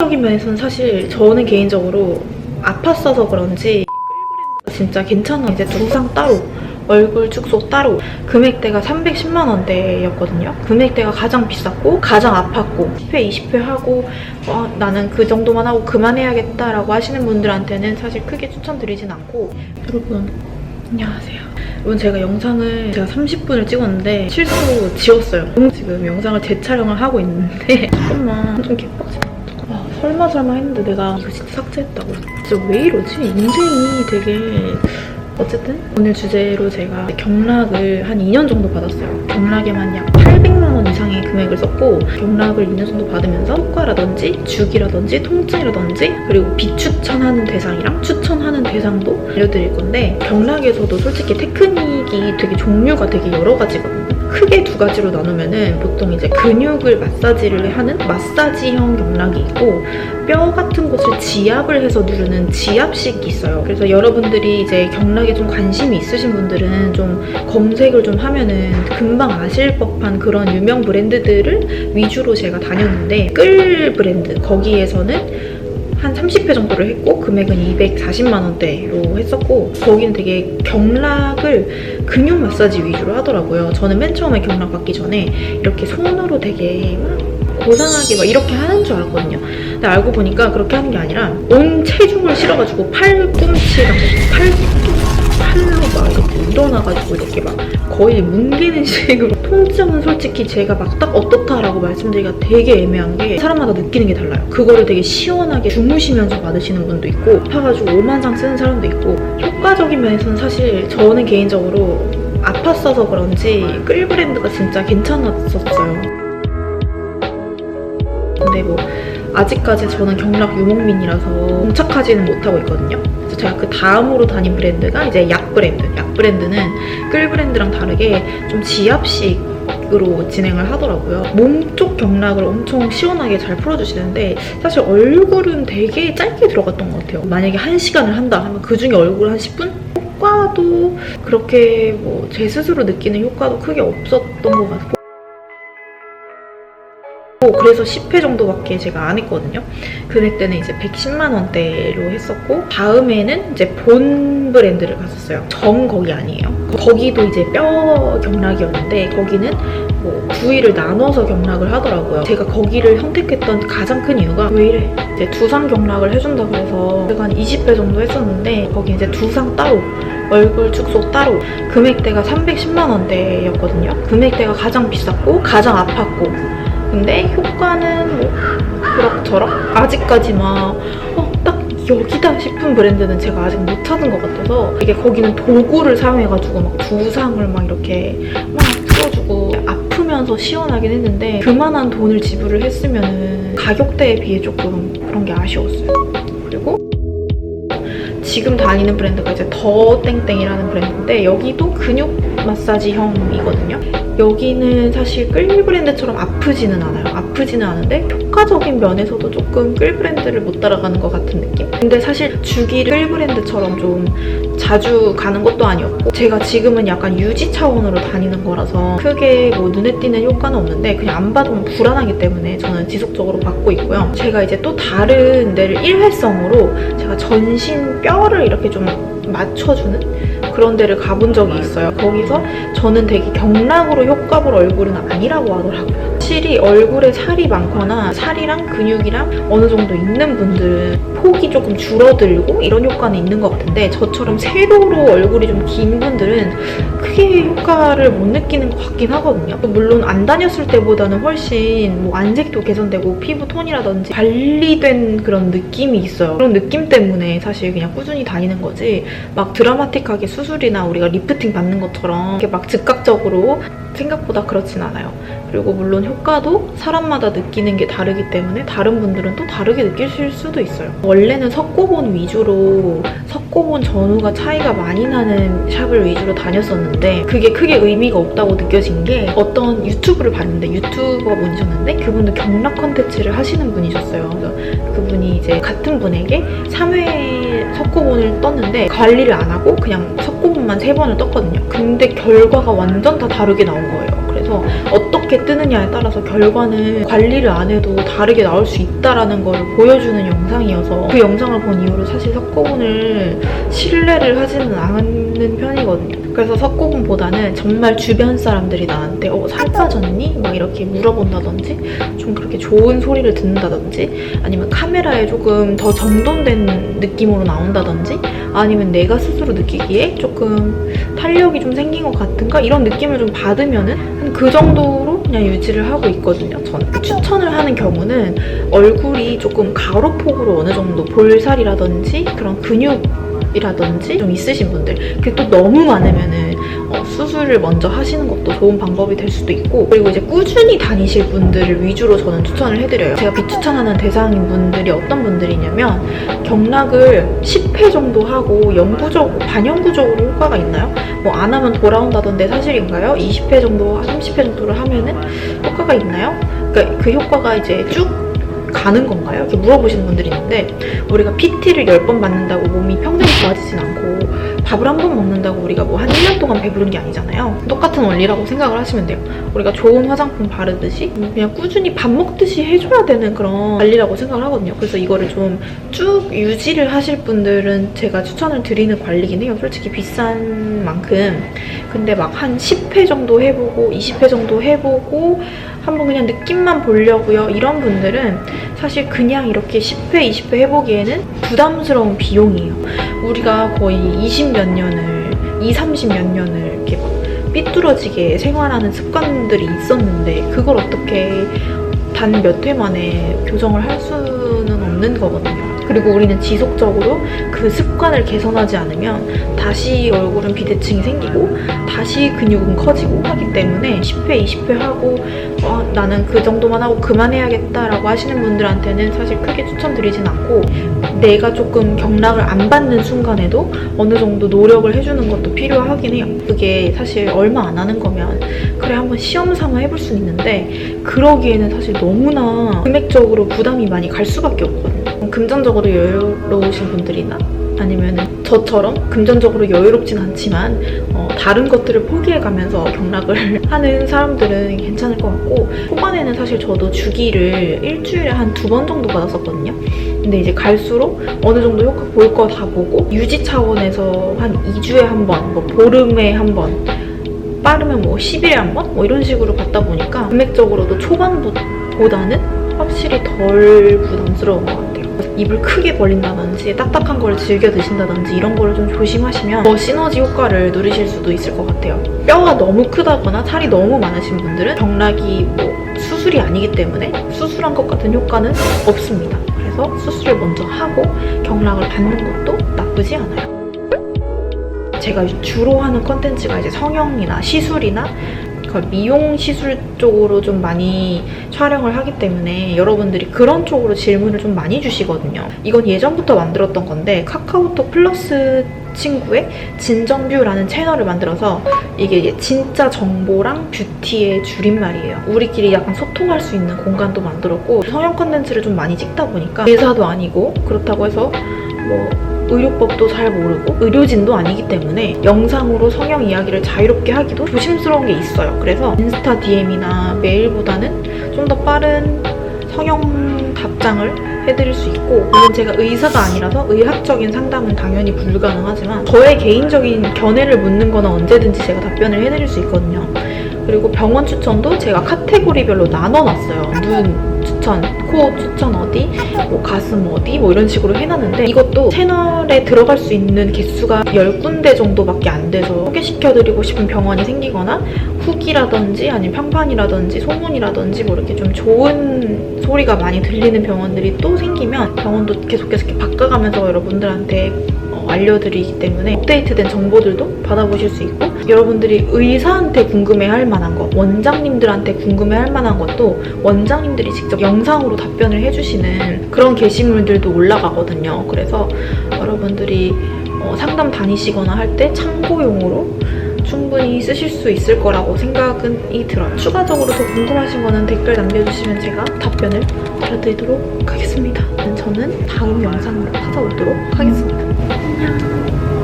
적인 면에서는 사실 저는 개인적으로 아팠어서 그런지 끌브랜드가 진짜 괜찮아. 이제 두상 따로, 얼굴 축소 따로. 금액대가 310만 원대였거든요. 금액대가 가장 비쌌고 가장 아팠고 10회, 20회 하고 나는 그 정도만 하고 그만해야겠다라고 하시는 분들한테는 사실 크게 추천드리진 않고. 여러분 안녕하세요. 여러분 제가 영상을 30분을 찍었는데 실수로 지웠어요. 지금 영상을 재촬영을 하고 있는데 잠깐만 좀 개빡치다. 설마 했는데 내가 이거 진짜 삭제했다고. 진짜 왜 이러지? 인생이 되게... 어쨌든 오늘 주제로 제가 경락을 한 2년 정도 받았어요. 경락에만 약 800만 원 이상의 금액을 썼고, 경락을 2년 정도 받으면서 효과라든지 주기라든지 통증이라든지 그리고 비추천하는 대상이랑 추천하는 대상도 알려드릴 건데, 경락에서도 솔직히 테크닉이 되게 종류가 되게 여러 가지거든요. 크게 두 가지로 나누면은 보통 이제 근육을 마사지를 하는 마사지형 경락이 있고, 뼈 같은 곳을 지압을 해서 누르는 지압식이 있어요. 그래서 여러분들이 이제 경락에 좀 관심이 있으신 분들은 좀 검색을 좀 하면은 금방 아실 법한 그런 유명 브랜드들을 위주로 제가 다녔는데, 끌 브랜드 거기에서는 한 30회 정도를 했고 금액은 240만 원대로 했었고, 거기는 되게 경락을 근육 마사지 위주로 하더라고요. 저는 맨 처음에 경락 받기 전에 이렇게 손으로 되게 막 고상하게 막 이렇게 하는 줄 알았거든요. 근데 알고 보니까 그렇게 하는 게 아니라 온 체중을 실어가지고 팔꿈치랑 팔로 막 이렇게 일어나가지고 이렇게 막 거의 뭉개는 식으로. 통증은 솔직히 제가 막 딱 어떻다라고 말씀드리기가 되게 애매한 게 사람마다 느끼는 게 달라요. 그거를 되게 시원하게 주무시면서 받으시는 분도 있고, 아파가지고 오만상 쓰는 사람도 있고. 효과적인 면에서는 사실 저는 개인적으로 아팠어서 그런지 끌 브랜드가 진짜 괜찮았었어요. 근데 뭐 아직까지 저는 경락 유목민이라서 정착하지는 못하고 있거든요. 그래서 제가 그 다음으로 다닌 브랜드가 이제 약 브랜드. 약 브랜드는 끌 브랜드랑 다르게 좀 지압식으로 진행을 하더라고요. 몸쪽 경락을 엄청 시원하게 잘 풀어주시는데, 사실 얼굴은 되게 짧게 들어갔던 것 같아요. 만약에 1시간을 한다 하면 그중에 얼굴 한 10분? 효과도 그렇게 뭐 제 스스로 느끼는 효과도 크게 없었던 것 같고, 그래서 10회 정도밖에 제가 안 했거든요. 금액대는 이제 110만 원대로 했었고, 다음에는 이제 본 브랜드를 갔었어요. 정 거기 아니에요. 거기도 이제 뼈 경락이었는데 거기는 뭐 부위를 나눠서 경락을 하더라고요. 제가 거기를 선택했던 가장 큰 이유가, 왜 이래? 이제 두상 경락을 해준다고 해서 제가 한 20회 정도 했었는데, 거기 이제 두상 따로, 얼굴 축소 따로. 금액대가 310만 원대였거든요. 금액대가 가장 비쌌고 가장 아팠고, 근데 효과는 뭐 그럭저럭? 아직까지 막 딱 여기다 싶은 브랜드는 제가 아직 못 찾은 것 같아서. 이게 거기는 도구를 사용해가지고 막 두상을 막 이렇게 막 풀어주고 아프면서 시원하긴 했는데, 그만한 돈을 지불을 했으면은 가격대에 비해 조금 그런 게 아쉬웠어요. 그리고 지금 다니는 브랜드가 이제 더 땡땡이라는 브랜드인데, 여기도 근육 마사지형이거든요. 여기는 사실 끌 브랜드처럼 아프지는 않아요. 아프지는 않은데 효과적인 면에서도 조금 끌 브랜드를 못 따라가는 것 같은 느낌? 근데 사실 주기를 끌 브랜드처럼 좀 자주 가는 것도 아니었고, 제가 지금은 약간 유지 차원으로 다니는 거라서 크게 뭐 눈에 띄는 효과는 없는데, 그냥 안 받으면 불안하기 때문에 저는 지속적으로 받고 있고요. 제가 이제 또 다른 데를 일회성으로 제가 전신 뼈를 이렇게 좀 맞춰주는 그런 데를 가본 적이 있어요. 거기서 저는 되게 경락으로 효과 볼 얼굴은 아니라고 하더라고요. 확실히 얼굴에 살이 많거나 살이랑 근육이랑 어느 정도 있는 분들은 폭이 조금 줄어들고 이런 효과는 있는 것 같은데, 저처럼 세로로 얼굴이 좀 긴 분들은 크게 효과를 못 느끼는 것 같긴 하거든요. 물론 안 다녔을 때보다는 훨씬 뭐 안색도 개선되고 피부 톤이라든지 관리된 그런 느낌이 있어요. 그런 느낌 때문에 사실 그냥 꾸준히 다니는 거지, 막 드라마틱하게 수술이나 우리가 리프팅 받는 것처럼 이렇게 막 즉각적으로 생각보다 그렇진 않아요. 그리고 물론 효과도 사람마다 느끼는 게 다르기 때문에 다른 분들은 또 다르게 느끼실 수도 있어요. 원래는 석고본 위주로, 석고본 전후가 차이가 많이 나는 샵을 위주로 다녔었는데, 그게 크게 의미가 없다고 느껴진 게, 어떤 유튜브를 봤는데, 유튜버 분이셨는데 그분도 경락 컨텐츠를 하시는 분이셨어요. 그래서 그분이 이제 같은 분에게 3회 석고본을 떴는데 관리를 안 하고 그냥 석고본만 3번을 떴거든요. 근데 결과가 완전 다 다르게 나온 거예요. 그래서 어떻게 뜨느냐에 따라서 결과는 관리를 안 해도 다르게 나올 수 있다라는 걸 보여주는 영상이어서 그 영상을 본 이후로 사실 석고분을 신뢰를 하지는 않는 편이거든요. 그래서 석고분보다는 정말 주변 사람들이 나한테 살 빠졌니? 막 이렇게 물어본다든지 좀 그렇게 좋은 소리를 듣는다든지 아니면 카메라에 조금 더 정돈된 느낌으로 나온다든지 아니면 내가 스스로 느끼기에 조금 탄력이 좀 생긴 것 같은가? 이런 느낌을 좀 받으면은 한 그 정도로 그냥 유지를 하고 있거든요. 저는 추천을 하는 경우는 얼굴이 조금 가로폭으로 어느 정도 볼살이라든지 그런 근육이라든지 좀 있으신 분들, 그게 또 너무 많으면은 수술을 먼저 하시는 것도 좋은 방법이 될 수도 있고, 그리고 이제 꾸준히 다니실 분들을 위주로 저는 추천을 해드려요. 제가 비추천하는 대상인 분들이 어떤 분들이냐면 경락을 10회 정도 하고 영구적으로, 반영구적으로 효과가 있나요? 뭐 안 하면 돌아온다던데 사실인가요? 20회 정도, 30회 정도를 하면은 효과가 있나요? 그러니까 그 효과가 이제 쭉 가는 건가요? 이렇게 물어보시는 분들이 있는데, 우리가 PT를 10번 받는다고 몸이 평생 좋아지진 않고 밥을 한 번 먹는다고 우리가 뭐 한 1년 동안 배부른 게 아니잖아요. 똑같은 원리라고 생각을 하시면 돼요. 우리가 좋은 화장품 바르듯이 그냥 꾸준히 밥 먹듯이 해줘야 되는 그런 관리라고 생각을 하거든요. 그래서 이거를 좀 쭉 유지를 하실 분들은 제가 추천을 드리는 관리긴 해요. 솔직히 비싼 만큼. 근데 막 한 10회 정도 해보고 20회 정도 해보고 한번 그냥 느낌만 보려고요, 이런 분들은 사실 그냥 이렇게 10회, 20회 해보기에는 부담스러운 비용이에요. 우리가 거의 20몇 년을, 30몇 년을 이렇게 막 삐뚤어지게 생활하는 습관들이 있었는데 그걸 어떻게 단 몇 회 만에 교정을 할 수는 없는 거거든요. 그리고 우리는 지속적으로 그 습관을 개선하지 않으면 다시 얼굴은 비대칭이 생기고 다시 근육은 커지고 하기 때문에 10회, 20회 하고 나는 그 정도만 하고 그만해야겠다라고 하시는 분들한테는 사실 크게 추천드리진 않고, 내가 조금 경락을 안 받는 순간에도 어느 정도 노력을 해주는 것도 필요하긴 해요. 그게 사실 얼마 안 하는 거면 그래 한번 시험 삼아 해볼 수는 있는데 그러기에는 사실 너무나 금액적으로 부담이 많이 갈 수밖에 없거든요. 금전적으로 여유로우신 분들이나 아니면 저처럼 금전적으로 여유롭진 않지만 다른 것들을 포기해가면서 경락을 하는 사람들은 괜찮을 것 같고, 초반에는 사실 저도 주기를 일주일에 한 2번 정도 받았었거든요. 근데 이제 갈수록 어느 정도 효과 볼 거 다 보고 유지 차원에서 한 2주에 한 번, 뭐 보름에 한 번, 빠르면 뭐 10일에 한 번? 뭐 이런 식으로 받다 보니까 금액적으로도 초반보다는 확실히 덜 부담스러운 것 같아요. 입을 크게 벌린다든지 딱딱한 걸 즐겨 드신다든지 이런 거를 좀 조심하시면 더 시너지 효과를 누리실 수도 있을 것 같아요. 뼈가 너무 크다거나 살이 너무 많으신 분들은 경락이 뭐 수술이 아니기 때문에 수술한 것 같은 효과는 없습니다. 그래서 수술을 먼저 하고 경락을 받는 것도 나쁘지 않아요. 제가 주로 하는 컨텐츠가 이제 성형이나 시술이나 미용 시술 쪽으로 좀 많이 촬영을 하기 때문에 여러분들이 그런 쪽으로 질문을 좀 많이 주시거든요. 이건 예전부터 만들었던 건데 카카오톡 플러스 친구의 진정뷰라는 채널을 만들어서 이게 이제 진짜 정보랑 뷰티의 줄임말이에요. 우리끼리 약간 소통할 수 있는 공간도 만들었고, 성형 컨텐츠를 좀 많이 찍다 보니까 의사도 아니고 그렇다고 해서 뭐 의료법도 잘 모르고 의료진도 아니기 때문에 영상으로 성형 이야기를 자유롭게 하기도 조심스러운 게 있어요. 그래서 인스타 DM이나 메일보다는 좀 더 빠른 성형 답장을 해드릴 수 있고, 물론 제가 의사가 아니라서 의학적인 상담은 당연히 불가능하지만 저의 개인적인 견해를 묻는 거는 언제든지 제가 답변을 해드릴 수 있거든요. 그리고 병원 추천도 제가 카테고리별로 나눠놨어요. 눈 추천, 코 추천 어디, 뭐 가슴 어디, 뭐 이런 식으로 해놨는데 이것도 채널에 들어갈 수 있는 개수가 10군데 정도밖에 안 돼서 소개시켜드리고 싶은 병원이 생기거나 후기라든지 아니면 평판이라든지 소문이라든지 뭐 이렇게 좀 좋은 소리가 많이 들리는 병원들이 또 생기면 병원도 계속 이렇게 바꿔가면서 여러분들한테 알려드리기 때문에 업데이트된 정보들도 받아보실 수 있고, 여러분들이 의사한테 궁금해할 만한 거, 원장님들한테 궁금해할 만한 것도 원장님들이 직접 영상으로 답변을 해주시는 그런 게시물들도 올라가거든요. 그래서 여러분들이 상담 다니시거나 할 때 참고용으로 충분히 쓰실 수 있을 거라고 생각이 들어요. 추가적으로 더 궁금하신 거는 댓글 남겨주시면 제가 답변을 드려드리도록 하겠습니다. 저는 다음 영상으로 찾아오도록 하겠습니다. 안녕.